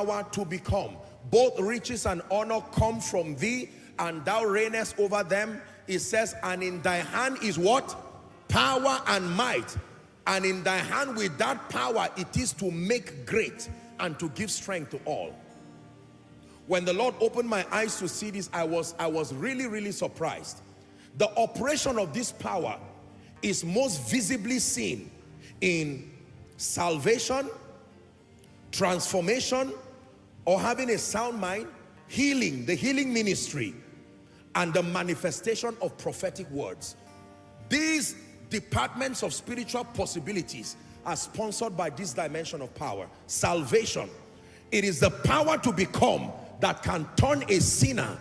power to become. Both riches and honor come from thee, and thou reignest over them. It says, and in thy hand is what? Power and might. And in thy hand with that power it is to make great and to give strength to all. When the Lord opened my eyes to see this, I was really surprised. The operation of this power is most visibly seen in salvation, transformation, or having a sound mind, healing, the healing ministry, and the manifestation of prophetic words. These departments of spiritual possibilities are sponsored by this dimension of power. Salvation, it is the power to become that can turn a sinner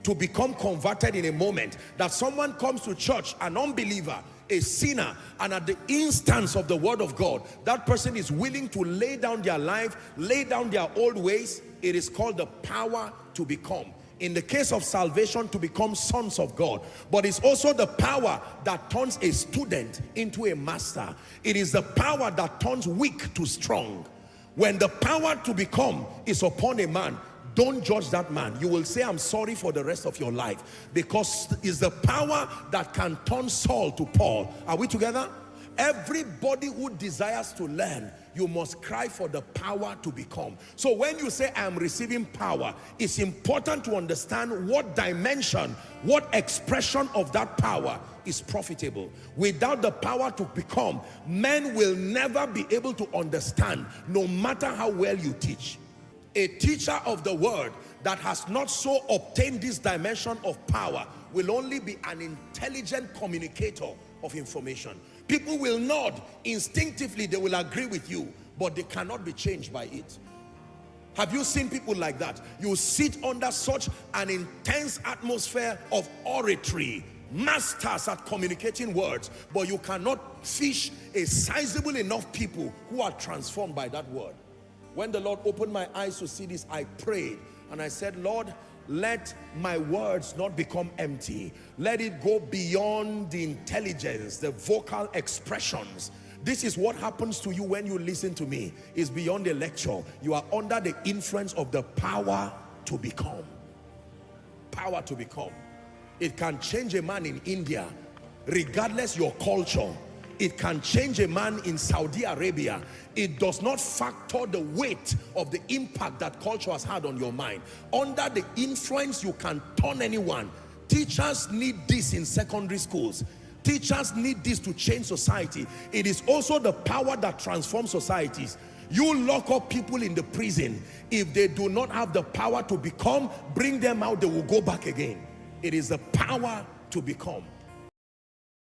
to become converted in a moment. That someone comes to church, an unbeliever, a sinner, and at the instance of the word of God, that person is willing to lay down their life, lay down their old ways. It is called the power to become. In the case of salvation, to become sons of God. But it's also the power that turns a student into a master. It is the power that turns weak to strong. When the power to become is upon a man, don't judge that man. You will say, I'm sorry for the rest of your life, because it's the power that can turn Saul to Paul. Are we together? Everybody who desires to learn, you must cry for the power to become. So when you say, I am receiving power, it's important to understand what dimension, what expression of that power is profitable. Without the power to become, men will never be able to understand, no matter how well you teach. A teacher of the word that has not so obtained this dimension of power will only be an intelligent communicator of information. People will nod instinctively, they will agree with you, but they cannot be changed by it. Have you seen people like that? You sit under such an intense atmosphere of oratory, masters at communicating words, but you cannot fish a sizable enough people who are transformed by that word. When the Lord opened my eyes to see this, I prayed and I said, Lord, let my words not become empty. Let it go beyond the intelligence, the vocal expressions. This is what happens to you when you listen to me. It's beyond a lecture. You are under the influence of the power to become. Power to become. It can change a man in India, regardless your culture. It can change a man in Saudi Arabia. It does not factor the weight of the impact that culture has had on your mind. Under the influence, you can turn anyone. Teachers need this in secondary schools. Teachers need this to change society. It is also the power that transforms societies. You lock up people in the prison. If they do not have the power to become, bring them out, they will go back again. It is the power to become.